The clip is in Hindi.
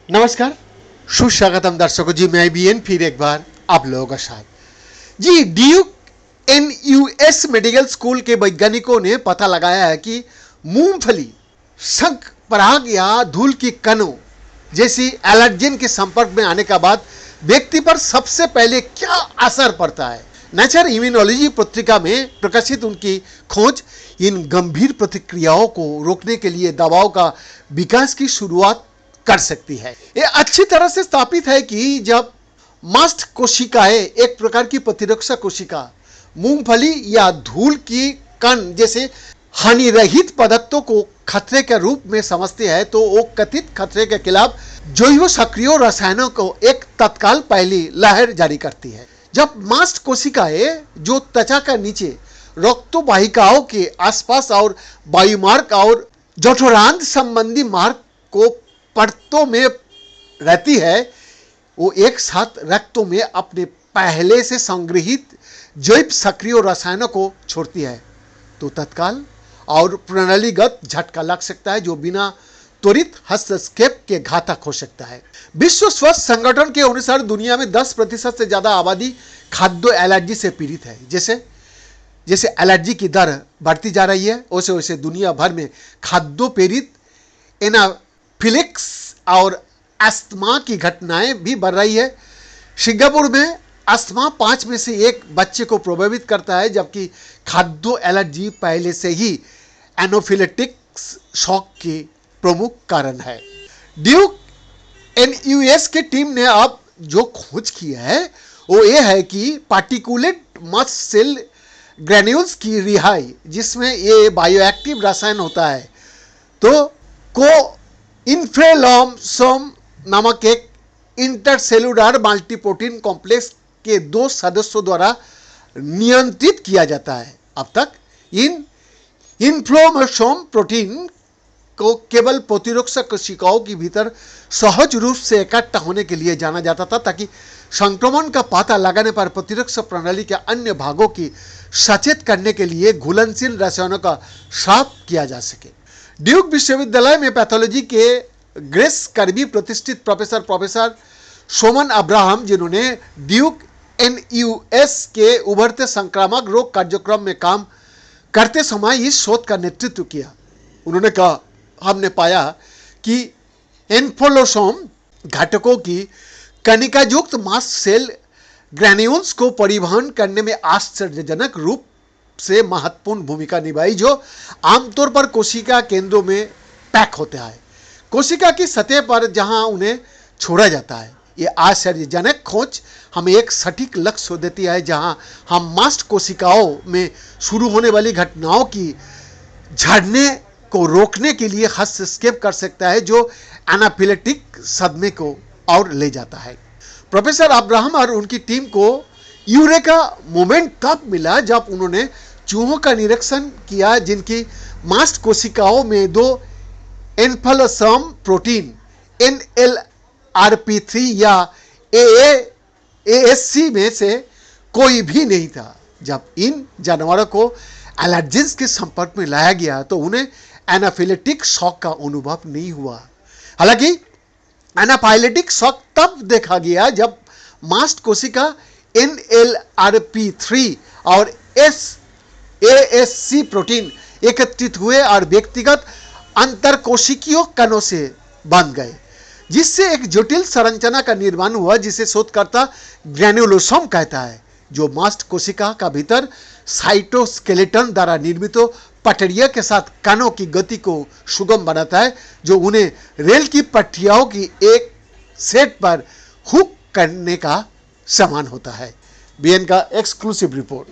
नमस्कार, सुस्वागतम दर्शकों जी। मैं बीएन फिर एक बार आप लोगों का साथ जी। ड्यूक एनयूएस मेडिकल स्कूल के वैज्ञानिकों ने पता लगाया है कि मूंगफली, शंख पराग या धूल की कणों जैसी एलर्जेन के संपर्क में आने के बाद व्यक्ति पर सबसे पहले क्या असर पड़ता है। नेचर इम्यूनोलॉजी पत्रिका में प्रकाशित उनकी खोज इन गंभीर प्रतिक्रियाओं को रोकने के लिए दवाओं का विकास की शुरुआत कर सकती है। ये अच्छी तरह से स्थापित है कि जब मास्ट कोशिकाएं, एक प्रकार की प्रतिरक्षा कोशिका, मूंगफली या धूल की कण जैसे हानिरहित पदार्थों को खतरे के रूप में समझते हैं, तो वो कथित खतरे के खिलाफ जैव सक्रिय रसायनों को एक तत्काल पहली लहर जारी करती है। जब मास्ट कोशिकाएं, जो त्वचा का नीचे रक्तवाहिकाओं के आसपास और वायुमार्ग और जठरांत संबंधी मार्ग को परतों में रहती है, वो एक साथ रक्तों में अपने पहले से संग्रहित जैव सक्रिय रसायनों को छोड़ती है, तो तत्काल और प्रणालीगत झटका लग सकता है जो बिना त्वरित हस्तक्षेप के घातक हो सकता है। विश्व स्वास्थ्य संगठन के अनुसार दुनिया में 10% से ज्यादा आबादी खाद्य एलर्जी से पीड़ित है। जैसे एलर्जी की दर बढ़ती जा रही है, वैसे वैसे दुनिया भर में खाद्य प्रेरित एनाफिलिक्स और अस्थमा की घटनाएं भी बढ़ रही है। सिंगापुर में अस्थमा 5 में से 1 बच्चे को प्रभावित करता है, जबकि खाद्य एलर्जी पहले से ही एनाफिलेक्टिक शॉक की प्रमुख कारण है। ड्यूक एनयूएस की टीम ने अब जो खोज की है वो ये है कि पार्टिकुलेट मस्ट सेल ग्रेन्यूल्स की रिहाई, जिसमें ये बायोएक्टिव रसायन होता है, तो को इन्फ्रेलोसोम नामक एक इंटरसेलुलर मल्टीप्रोटीन कॉम्प्लेक्स के 2 सदस्यों द्वारा नियंत्रित किया जाता है। अब तक इन इन्फ्लोमेसोम प्रोटीन को केवल प्रतिरक्षा कोशिकाओं के भीतर सहज रूप से इकट्ठा होने के लिए जाना जाता था, ताकि संक्रमण का पता लगाने पर प्रतिरक्षा प्रणाली के अन्य भागों की सचेत करने के लिए घुलनशील रसायनों का श्राप किया जा सके। ड्यूक विश्वविद्यालय में पैथोलॉजी के ग्रेस कर्बी प्रतिष्ठित प्रोफेसर सोमन अब्राहम, जिन्होंने ड्यूक एनयूएस के उभरते संक्रामक रोग कार्यक्रम में काम करते समय इस शोध का नेतृत्व किया, उन्होंने कहा, हमने पाया कि इन्फ्लोमेसोम घटकों की कणिकायुक्त मास्ट सेल ग्रेन्यूल्स को परिवहन करने में आश्चर्यजनक रूप से महत्वपूर्ण भूमिका निभाई, जो आमतौर पर कोशिका केंद्रों में पैक होता है, कोशिका की सतह पर जहां उन्हें छोड़ा जाता है। ये आश्चर्यजनक खोज हमें एक सटीक लक्ष्य देती है, जहां हम मास्ट कोशिकाओं में शुरू होने वाली घटनाओं की झड़ने को रोकने के लिए हस्तक्षेप कर सकता है, जो एनाफिलेक्टिक सदमे को और ले जाता है। प्रोफेसर अब्राहम और उनकी टीम को यूरेका मोमेंट तब मिला जब उन्होंने चूहों का निरीक्षण किया जिनकी मास्ट कोशिकाओं में 2 इन्फ्लोमेसोम प्रोटीन NLRP3 या AASC में से कोई भी नहीं था। जब इन जानवरों को एलर्जेंस के संपर्क में लाया गया तो उन्हें एनाफिलेक्टिक शॉक का अनुभव नहीं हुआ। हालांकि एनाफिलेक्टिक शॉक तब देखा गया जब मास्ट कोशिका NLRP3 और AASC प्रोटीन एकत्रित हुए और व्यक्तिगत अंतरकोशिकीय कणों से बंध गए, जिससे एक जटिल संरचना का निर्माण हुआ, जिसे शोधकर्ता ग्रेन्युलोसोम कहता है, जो मास्ट कोशिका का भीतर साइटोस्केलेटन द्वारा निर्मित पटरिया के साथ कणों की गति को सुगम बनाता है, जो उन्हें रेल की पटरियों की एक सेट पर हुक करने का समान होता है। बीएन का एक्सक्लूसिव रिपोर्ट।